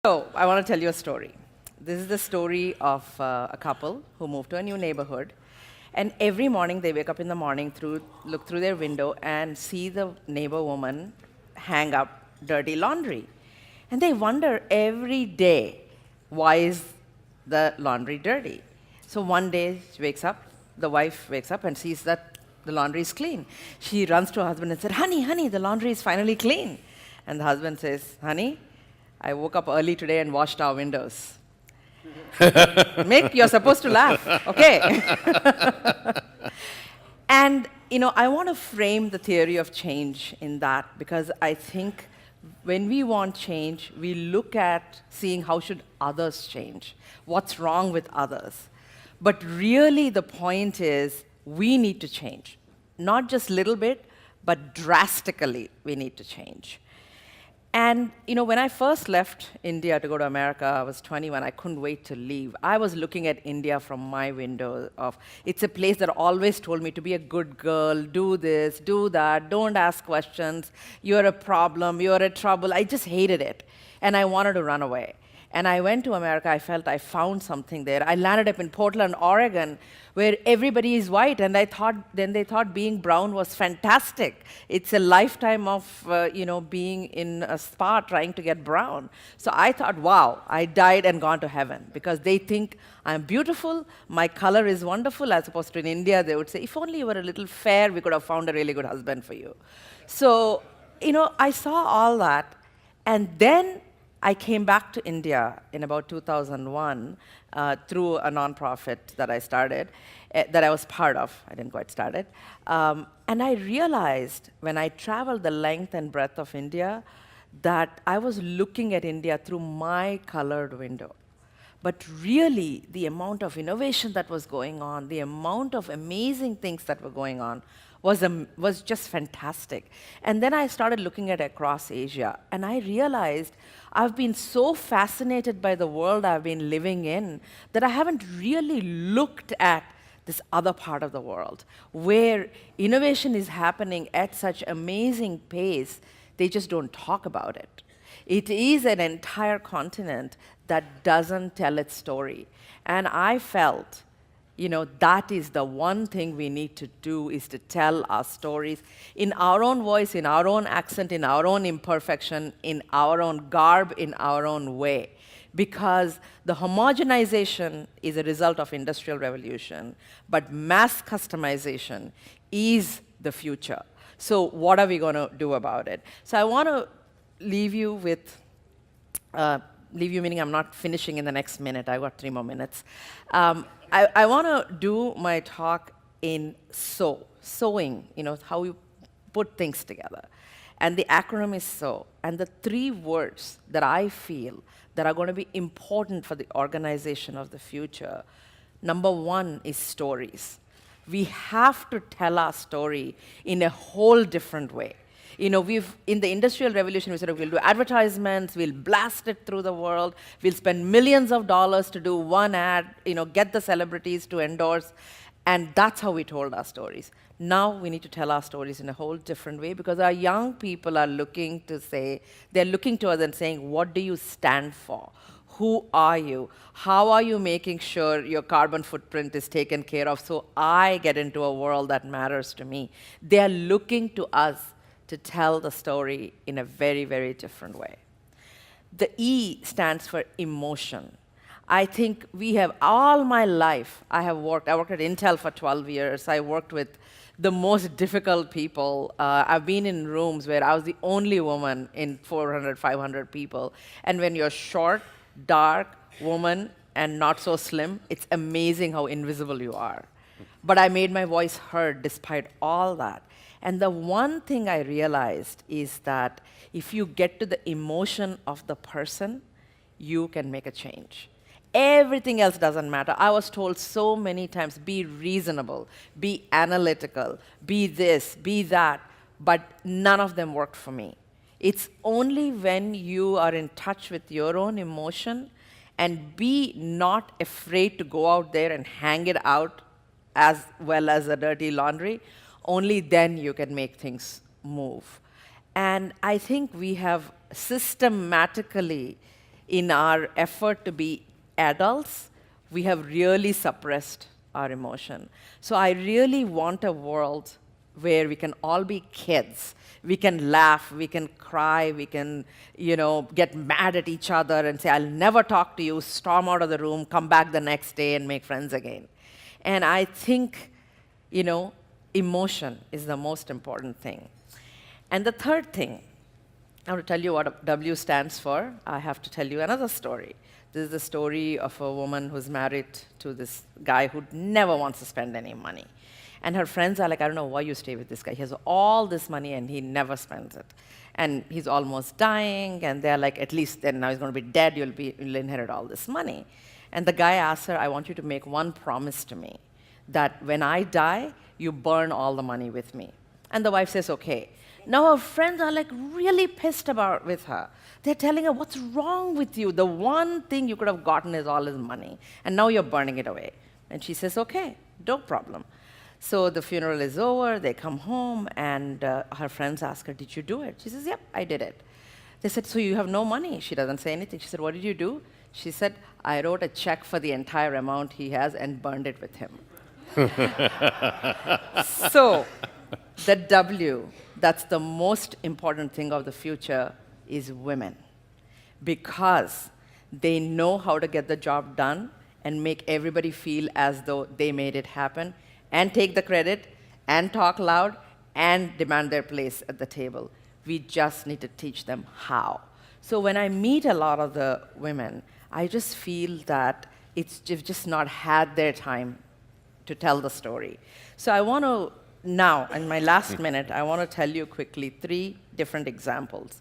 So, I want to tell you a story. This is the story of a couple who moved to a new neighborhood. And every morning, they wake up in the morning, look through their window, and see the neighbor woman hang up dirty laundry. And they wonder every day, why is the laundry dirty? So one day, the wife wakes up and sees that the laundry is clean. She runs to her husband and said, honey, the laundry is finally clean. And the husband says, honey, I woke up early today and washed our windows. Mick, you're supposed to laugh, okay? And, I want to frame the theory of change in that because I think when we want change, we look at seeing how should others change, what's wrong with others. But really the point is we need to change. Not just a little bit, but drastically we need to change. And when I first left India to go to America, I was 21. I couldn't wait to leave. I was looking at India from my window of, it's a place that always told me to be a good girl, do this, do that, don't ask questions, you're a problem, you're a trouble. I just hated it. And I wanted to run away. And I went to America, I felt I found something there. I landed up in Portland, Oregon, where everybody is white, and they thought being brown was fantastic. It's a lifetime of, being in a spa trying to get brown. So I thought, wow, I died and gone to heaven, because they think I'm beautiful, my color is wonderful, as opposed to in India, they would say, if only you were a little fair, we could have found a really good husband for you. So, I saw all that, and then I came back to India in about 2001 through a nonprofit that I started, that I was part of. I didn't quite start it. And I realized when I traveled the length and breadth of India that I was looking at India through my colored window. But really, the amount of innovation that was going on, the amount of amazing things that were going on, was just fantastic. And then I started looking at across Asia, and I realized I've been so fascinated by the world I've been living in that I haven't really looked at this other part of the world, where innovation is happening at such amazing pace, they just don't talk about it. It is an entire continent that doesn't tell its story. And I felt that is the one thing we need to do, is to tell our stories in our own voice, in our own accent, in our own imperfection, in our own garb, in our own way. Because the homogenization is a result of industrial revolution, but mass customization is the future. So what are we going to do about it? So I want to leave you with, leave you meaning I'm not finishing in the next minute, I've got 3 more minutes. I want to do my talk in sewing, how you put things together. And the acronym is SEW. And the 3 words that I feel that are going to be important for the organization of the future, number 1 is stories. We have to tell our story in a whole different way. In the Industrial Revolution, we said, we'll do advertisements, we'll blast it through the world, we'll spend millions of dollars to do one ad, get the celebrities to endorse, and that's how we told our stories. Now we need to tell our stories in a whole different way, because our young people are looking to us and saying, what do you stand for? Who are you? How are you making sure your carbon footprint is taken care of so I get into a world that matters to me? They are looking to us to tell the story in a very, very different way. The E stands for emotion. I think all my life, I worked at Intel for 12 years. I worked with the most difficult people. I've been in rooms where I was the only woman in 400, 500 people. And when you're short, dark, woman, and not so slim, it's amazing how invisible you are. But I made my voice heard despite all that. And the one thing I realized is that if you get to the emotion of the person, you can make a change. Everything else doesn't matter. I was told so many times, be reasonable, be analytical, be this, be that, but none of them worked for me. It's only when you are in touch with your own emotion and be not afraid to go out there and hang it out as well as a dirty laundry, only then you can make things move. And I think we have systematically in our effort to be adults, we have really suppressed our emotion. So I really want a world where we can all be kids. We can laugh, we can cry, we can, get mad at each other and say, I'll never talk to you, storm out of the room, come back the next day and make friends again. And I think, emotion is the most important thing. And the third thing, I want to tell you what W stands for. I have to tell you another story. This is the story of a woman who's married to this guy who never wants to spend any money. And her friends are like, I don't know why you stay with this guy. He has all this money and he never spends it. And he's almost dying, and they're like, at least then now he's going to be dead, you'll inherit all this money. And the guy asks her, I want you to make one promise to me, that when I die, you burn all the money with me. And the wife says, okay. Now her friends are like really pissed with her. They're telling her, what's wrong with you? The one thing you could have gotten is all his money, and now you're burning it away. And she says, okay, no problem. So the funeral is over, they come home, and her friends ask her, did you do it? She says, yep, I did it. They said, so you have no money? She doesn't say anything. She said, what did you do? She said, I wrote a check for the entire amount he has and burned it with him. So the W, that's the most important thing of the future, is women. Because they know how to get the job done and make everybody feel as though they made it happen, and take the credit, and talk loud, and demand their place at the table. We just need to teach them how. So when I meet a lot of the women, I just feel that they've just not had their time to tell the story. So I want to now, in my last minute, I want to tell you quickly 3 different examples.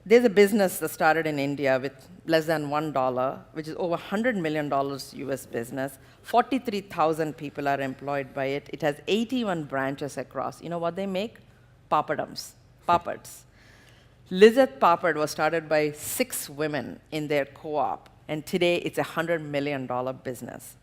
There's a business that started in India with less than $1, which is over $100 million US business. 43,000 people are employed by it. It has 81 branches across. You know what they make? Papadums, papads. Lizeth Papad was started by 6 women in their co-op, and today it's a $100 million business.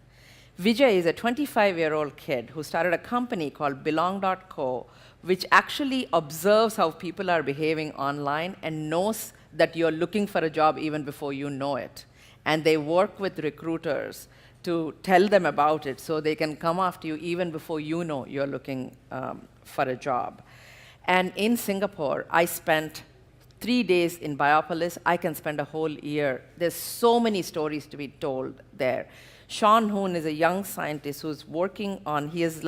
Vijay is a 25-year-old kid who started a company called Belong.co, which actually observes how people are behaving online and knows that you're looking for a job even before you know it. And they work with recruiters to tell them about it so they can come after you even before you know you're looking for a job. And in Singapore, I spent 3 days in Biopolis. I can spend a whole year. There's so many stories to be told there. Sean Hoon is a young scientist who's working on, he has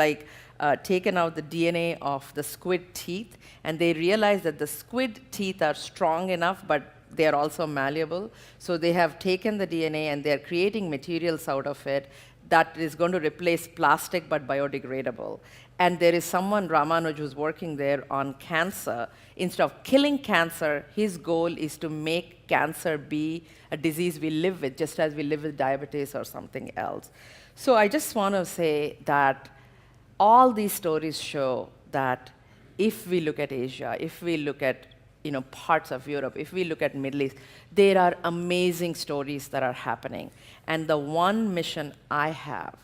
taken out the DNA of the squid teeth, and they realized that the squid teeth are strong enough, but they are also malleable. So they have taken the DNA and they're creating materials out of it that is going to replace plastic but biodegradable. And there is someone, Ramanuj, who's working there on cancer. Instead of killing cancer, his goal is to make cancer be a disease we live with, just as we live with diabetes or something else. So I just want to say that all these stories show that if we look at Asia, if we look at parts of Europe, if we look at Middle East, there are amazing stories that are happening. And the one mission I have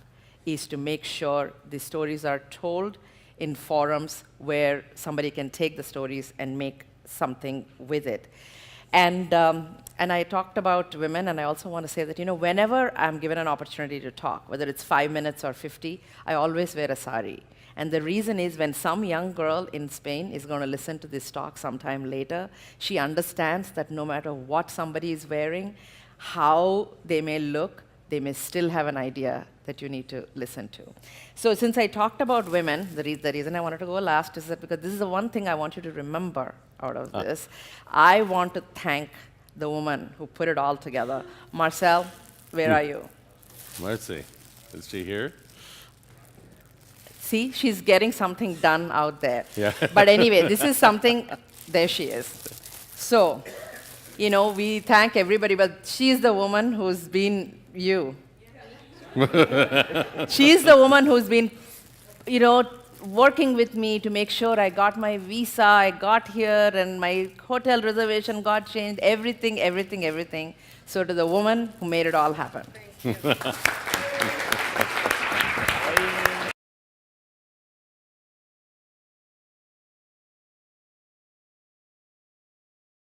is to make sure the stories are told in forums where somebody can take the stories and make something with it. And I talked about women, and I also want to say that whenever I'm given an opportunity to talk, whether it's 5 minutes or 50, I always wear a sari. And the reason is when some young girl in Spain is going to listen to this talk sometime later, she understands that no matter what somebody is wearing, how they may look, they may still have an idea that you need to listen to. So since I talked about women, the reason I wanted to go last is that because this is the one thing I want you to remember out of this. I want to thank the woman who put it all together. Marcel, where are you? Marcy, is she here? See, she's getting something done out there. Yeah. But anyway, this is something, there she is. So, we thank everybody, but she's the woman who's been you. She's the woman who's been, working with me to make sure I got my visa, I got here, and my hotel reservation got changed, everything. So to the woman who made it all happen.